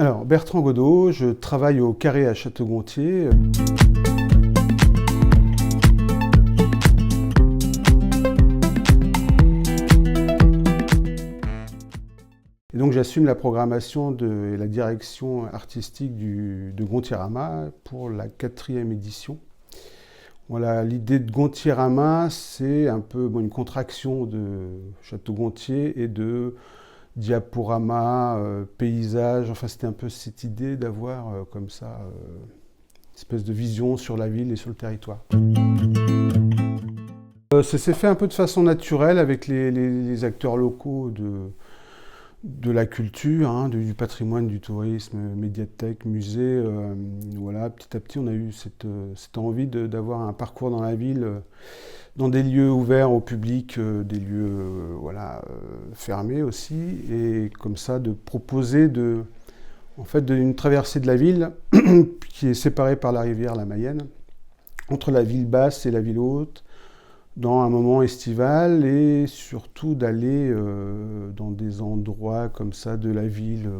Alors, Bertrand Godot, je travaille au Carré à Château-Gontier. Et donc j'assume la programmation et la direction artistique de Gontier-Rama pour la 4e édition. Voilà, l'idée de Gontier-Rama, c'est un peu une contraction de Château-Gontier et de diaporama, paysage. Enfin, c'était un peu cette idée d'avoir comme ça une espèce de vision sur la ville et sur le territoire. Ça s'est fait un peu de façon naturelle avec les acteurs locaux de la culture, du patrimoine, du tourisme, médiathèque, musée. Voilà, petit à petit, on a eu cette envie d'avoir un parcours dans la ville, dans des lieux ouverts au public, des lieux fermés aussi, et comme ça de proposer une traversée de la ville qui est séparée par la rivière, la Mayenne, entre la ville basse et la ville haute, dans un moment estival, et surtout d'aller dans des endroits comme ça de la ville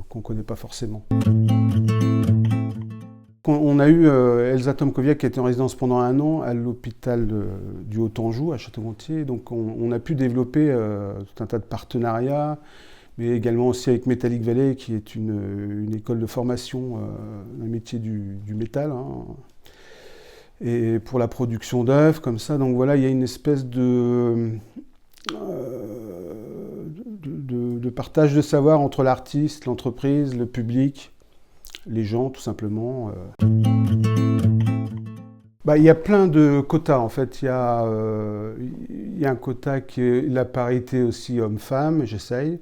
qu'on ne connaît pas forcément. On a eu Elsa Tomkoviak qui était en résidence pendant 1 an à l'hôpital du Haut-Anjou, à Château-Gontier. Donc on a pu développer tout un tas de partenariats, mais également aussi avec Metallic Valley, qui est une école de formation dans le métier du métal. Et pour la production d'œuvres, comme ça. Donc voilà, il y a une espèce de partage de savoir entre l'artiste, l'entreprise, le public, les gens, tout simplement. Il y a plein de quotas, en fait. Il y a un quota qui est la parité aussi homme-femme, j'essaye.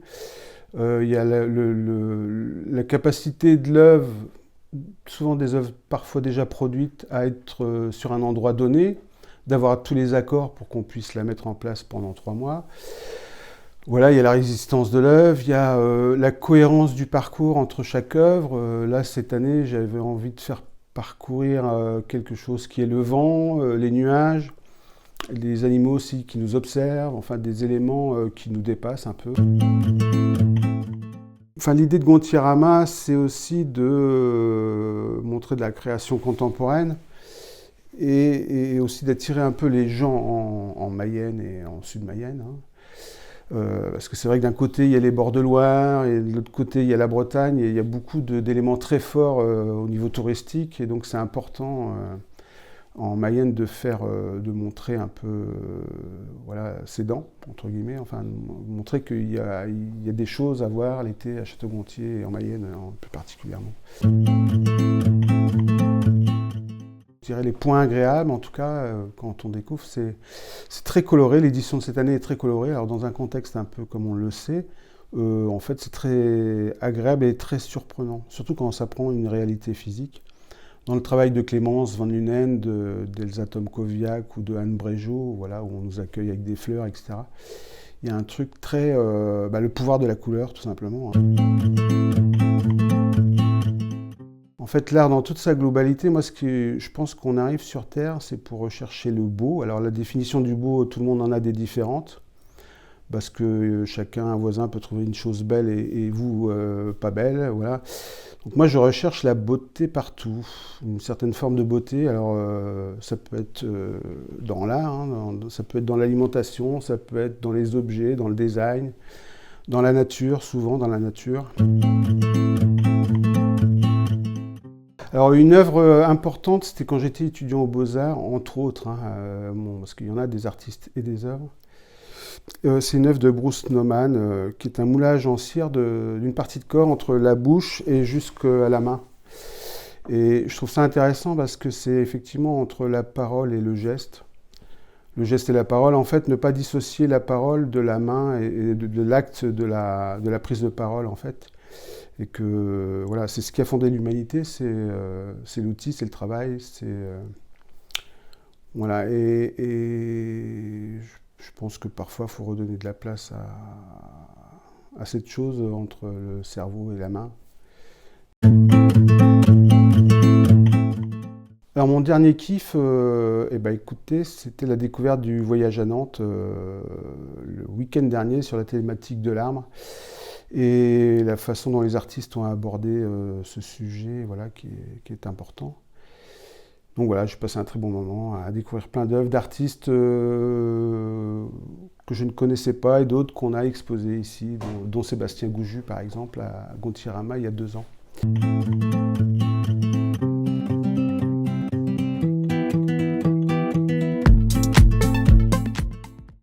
Il y a la capacité de l'œuvre, souvent des œuvres parfois déjà produites, à être sur un endroit donné, d'avoir tous les accords pour qu'on puisse la mettre en place pendant 3 mois. Voilà, il y a la résistance de l'œuvre, il y a la cohérence du parcours entre chaque œuvre. Là, cette année, j'avais envie de faire parcourir quelque chose qui est le vent, les nuages, les animaux aussi qui nous observent, enfin des éléments qui nous dépassent un peu. Enfin, l'idée de Gontier-Rama, c'est aussi de montrer de la création contemporaine et aussi d'attirer un peu les gens en Mayenne et en Sud-Mayenne. Parce que c'est vrai que d'un côté, il y a les bords de Loire, et de l'autre côté, il y a la Bretagne, et il y a beaucoup d'éléments très forts au niveau touristique, et donc c'est important en Mayenne de montrer un peu ses dents, entre guillemets, enfin montrer qu'il y a des choses à voir l'été à Château-Gontier et en Mayenne plus particulièrement. Je dirais les points agréables, en tout cas, quand on découvre, c'est très coloré. L'édition de cette année est très colorée. Alors dans un contexte un peu comme on le sait, en fait c'est très agréable et très surprenant, surtout quand ça prend une réalité physique. Dans le travail de Clémence Van Lunen, d'Elsa Tomkoviak ou de Anne Brégeot, voilà, où on nous accueille avec des fleurs, etc. Il y a un truc très... le pouvoir de la couleur, tout simplement. En fait, l'art dans toute sa globalité, moi, je pense qu'on arrive sur Terre, c'est pour rechercher le beau. Alors la définition du beau, tout le monde en a des différentes, parce que chacun, un voisin, peut trouver une chose belle et vous, pas belle, voilà. Donc moi, je recherche la beauté partout, une certaine forme de beauté. Alors, ça peut être dans l'art, ça peut être dans l'alimentation, ça peut être dans les objets, dans le design, dans la nature, souvent dans la nature. Alors, une œuvre importante, c'était quand j'étais étudiant aux Beaux-Arts, entre autres, parce qu'il y en a des artistes et des œuvres. C'est une œuvre de Bruce Nauman, qui est un moulage en cire d'une partie de corps entre la bouche et jusqu'à la main. Et je trouve ça intéressant parce que c'est effectivement entre la parole et le geste. Le geste et la parole, en fait, ne pas dissocier la parole de la main et de l'acte de la prise de parole, en fait. Et que, voilà, c'est ce qui a fondé l'humanité, c'est l'outil, c'est le travail, voilà, et je pense que parfois, il faut redonner de la place à cette chose entre le cerveau et la main. Alors mon dernier kiff, écoutez, c'était la découverte du voyage à Nantes le week-end dernier sur la thématique de l'arbre. et la façon dont les artistes ont abordé ce sujet, voilà, qui est important. Donc voilà, j'ai passé un très bon moment à découvrir plein d'œuvres d'artistes que je ne connaissais pas et d'autres qu'on a exposées ici, dont Sébastien Gouju par exemple à Gontirama il y a 2 ans.